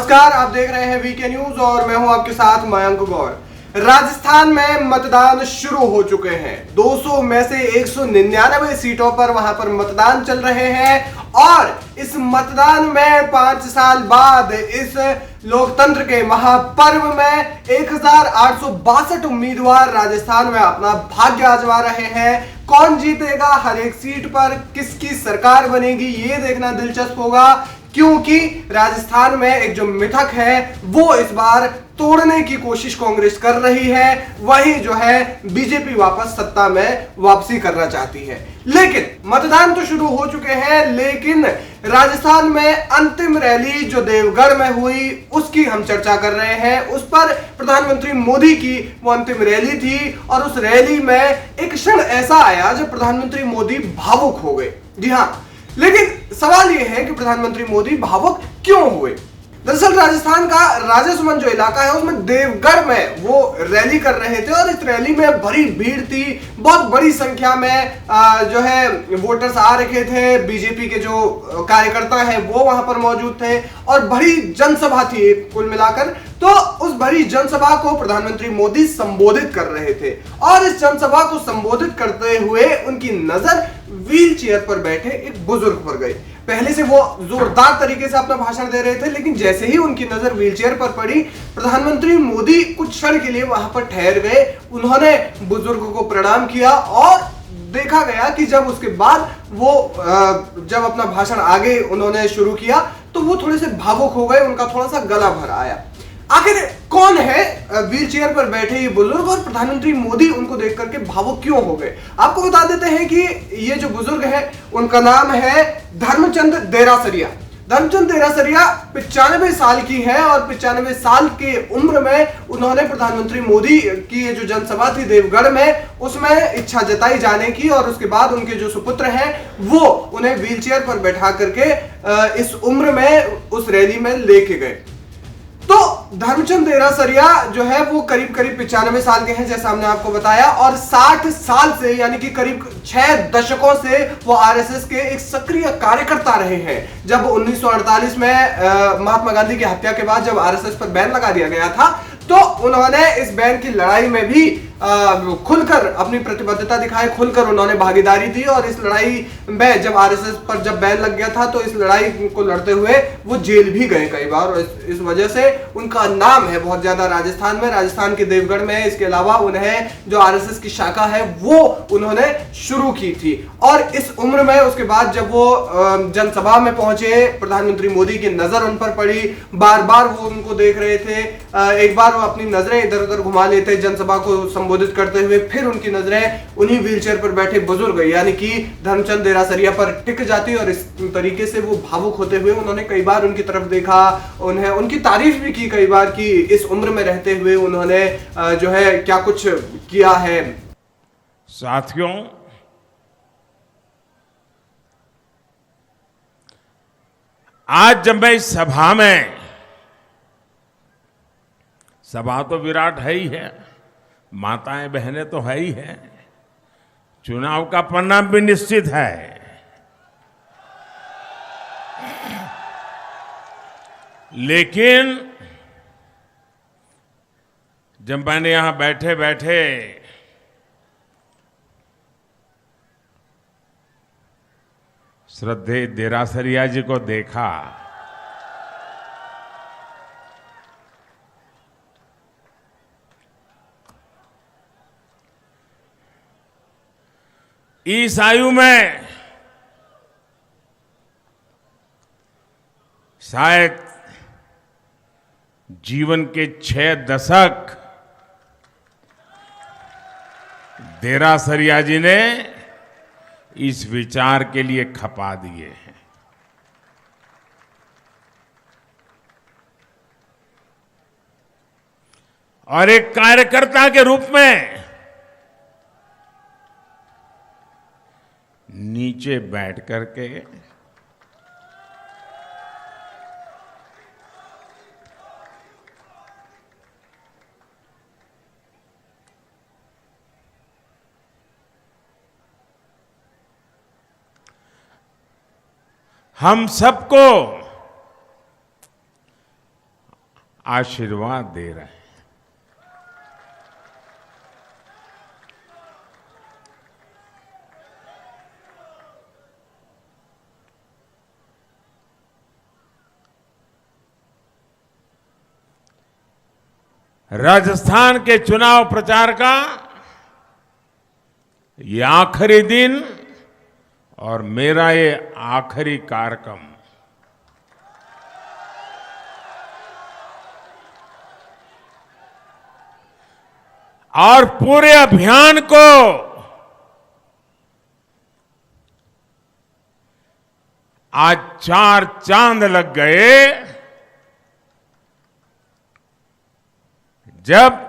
नमस्कार, आप देख रहे हैं वीके न्यूज और मैं हूं आपके साथ मयंक गौर। राजस्थान में मतदान शुरू हो चुके हैं। 200 में से 199 सीटों पर वहां पर मतदान चल रहे हैं और इस मतदान में 5 साल बाद इस लोकतंत्र के महापर्व में 1862 उम्मीदवार राजस्थान में अपना भाग्य आजमा रहे हैं। कौन जीतेगा, हर एक सीट पर किसकी सरकार बनेगी, ये देखना दिलचस्प होगा, क्योंकि राजस्थान में एक जो मिथक है वो इस बार तोड़ने की कोशिश कांग्रेस कर रही है। वही जो है बीजेपी वापस सत्ता में वापसी करना चाहती है। लेकिन मतदान तो शुरू हो चुके हैं, लेकिन राजस्थान में अंतिम रैली जो देवगढ़ में हुई उसकी हम चर्चा कर रहे हैं। उस पर प्रधानमंत्री मोदी की वो अंतिम रैली थी और उस रैली में एक क्षण ऐसा आया जब प्रधानमंत्री मोदी भावुक हो गए। जी हां, लेकिन सवाल यह है कि प्रधानमंत्री मोदी भावुक क्यों हुए। दरअसल राजस्थान का राजसमंद जो इलाका है उसमें देवगढ़ में वो रैली कर रहे थे और इस रैली में भरी भीड़ थी। बहुत बड़ी संख्या में जो है वोटर्स आ रखे थे। बीजेपी के जो कार्यकर्ता है वो वहां पर मौजूद थे और बड़ी जनसभा थी कुल मिलाकर। तो उस भरी जनसभा को प्रधानमंत्री मोदी संबोधित कर रहे थे और इस जनसभा को संबोधित करते हुए उनकी नजर व्हील चेयर पर बैठे एक बुजुर्ग पर गई। पहले से वो जोरदार तरीके से अपना भाषण दे रहे थे, लेकिन जैसे ही उनकी नजर व्हीलचेयर पर पड़ी, प्रधानमंत्री मोदी कुछ क्षण के लिए वहां पर ठहर गए। उन्होंने बुजुर्ग को प्रणाम किया और देखा गया कि जब उसके बाद वो जब अपना भाषण आगे उन्होंने शुरू किया तो वो थोड़े से भावुक हो गए, उनका थोड़ा सा गला भर आया। आखिर कौन है व्हीलचेयर पर बैठे ये बुजुर्ग और प्रधानमंत्री मोदी उनको देख करके भावुक क्यों हो गए? आपको बता देते हैं कि ये जो बुजुर्ग है उनका नाम है धर्मचंद देरासरिया। धर्मचंद देरासरिया 95 साल की है और 95 साल के उम्र में उन्होंने प्रधानमंत्री मोदी की ये जो जनसभा थी देवगढ़ में उसमें इच्छा जताई जाने की और उसके बाद उनके जो सुपुत्र हैं वो उन्हें व्हीलचेयर पर बैठा करके इस उम्र में उस रैली में लेके गए। तो धर्मचंद देरासरिया जो है वो करीब करीब 95 साल के हैं, जैसा हमने आपको बताया, और 60 साल से यानी कि करीब 6 दशकों से वो आरएसएस के एक सक्रिय कार्यकर्ता रहे हैं। जब 1948 में महात्मा गांधी की हत्या के बाद जब आरएसएस पर बैन लगा दिया गया था तो उन्होंने इस बैन की लड़ाई में भी खुलकर अपनी प्रतिबद्धता दिखाई, खुलकर उन्होंने भागीदारी दी और इस लड़ाई में जब आरएसएस पर जब बैन लग गया था तो इस लड़ाई को लड़ते हुए वो जेल भी गए कई बार और इस वजह से उनका नाम है बहुत ज्यादा राजस्थान में, राजस्थान के देवगढ़ में। इसके अलावा उन्हें जो आरएसएस की शाखा है वो उन्होंने शुरू की थी और इस उम्र में उसके बाद जब वो जनसभा में पहुंचे, प्रधानमंत्री मोदी की नजर उन पर पड़ी, बार बार वो उनको देख रहे थे। एक बार वो अपनी नजरें इधर उधर घुमा लेते जनसभा को संबोधित करते हुए, फिर उनकी नजरें उन्हीं व्हीलचेयर पर बैठे बुजुर्ग यानी कि धर्मचंद देरासरिया पर टिक जाती और इस तरीके से वो भावुक होते हुए उन्होंने कई बार उनकी तरफ देखा, उन्हें उनकी तारीफ भी की कई बार कि इस उम्र में रहते हुए उन्होंने जो है क्या कुछ किया है। साथियों, आज जब मैं इस सभा तो विराट है ही है, माताएं बहनें तो है ही है, चुनाव का परिणाम भी निश्चित है, लेकिन जब मैंने यहां बैठे बैठे श्रद्धेय देरासरिया जी को देखा इस आयु में शायद जीवन के 6 दशक देरासरिया जी ने इस विचार के लिए खपा दिए हैं। और एक कार्यकर्ता के रूप में नीचे बैठ करके हम सबको आशीर्वाद दे रहे हैं। राजस्थान के चुनाव प्रचार का ये आखिरी दिन और मेरा ये आखिरी कार्यक्रम, और पूरे अभियान को आज 4 चांद लग गए जब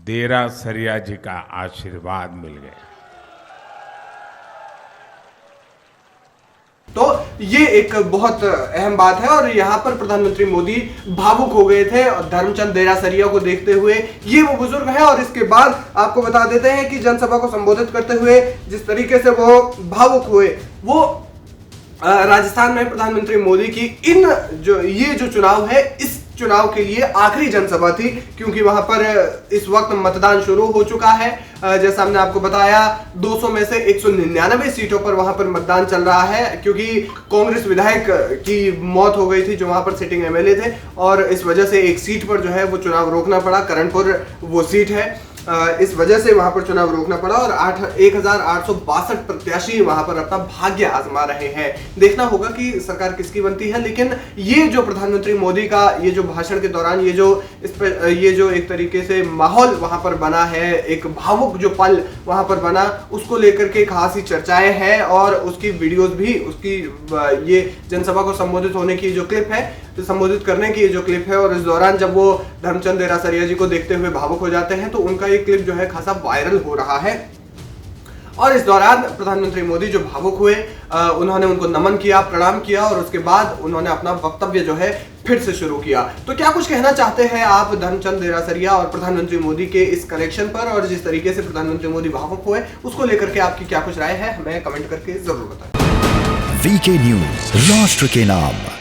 देरा सरिया जी का आशीर्वाद मिल गया। तो ये एक बहुत अहम बात है और यहाँ पर प्रधानमंत्री मोदी भावुक हो गए थे धर्मचंद देरासरिया को देखते हुए। ये वो बुजुर्ग है और इसके बाद आपको बता देते हैं कि जनसभा को संबोधित करते हुए जिस तरीके से वो भावुक हुए, वो राजस्थान में प्रधानमंत्री मोदी की ये जो चुनाव है, इस चुनाव के लिए आखिरी जनसभा थी, क्योंकि वहां पर इस वक्त मतदान शुरू हो चुका है। जैसा हमने आपको बताया 200 में से 199 सीटों पर वहां पर मतदान चल रहा है, क्योंकि कांग्रेस विधायक की मौत हो गई थी जो वहां पर सिटिंग एमएलए थे, और इस वजह से एक सीट पर जो है वो चुनाव रोकना पड़ा। करणपुर वो सीट है, इस वजह से वहां पर चुनाव रोकना पड़ा और 1862 प्रत्याशी वहां पर अपना भाग्य आजमा रहे हैं। देखना होगा कि सरकार किसकी बनती है, लेकिन ये जो प्रधानमंत्री मोदी का ये जो भाषण के दौरान ये जो एक तरीके से माहौल वहां पर बना है, एक भावुक जो पल वहां पर बना, उसको लेकर के खासी चर्चाएं हैं और उसकी वीडियोस भी, उसकी ये जनसभा को संबोधित होने की जो क्लिप है, तो संबोधित करने की जो क्लिप है, और इस दौरान जब वो धर्मचंद देरासरिया जी को देखते हुए भावुक हो जाते हैं तो उनका ये क्लिप जो है खासा वायरल हो रहा है। और इस दौरान प्रधानमंत्री मोदी जो भावुक हुए, उन्होंने उनको नमन किया, प्रणाम किया और उसके बाद उन्होंने अपना वक्तव्य जो है फिर से शुरू किया। तो क्या कुछ कहना चाहते हैं आप धर्मचंद देरासरिया और प्रधानमंत्री मोदी के इस कनेक्शन पर, और जिस तरीके से प्रधानमंत्री मोदी भावुक हुए उसको लेकर के आपकी क्या कुछ राय है, हमें कमेंट करके जरूर बताएं। वीके न्यूज, राष्ट्र के नाम।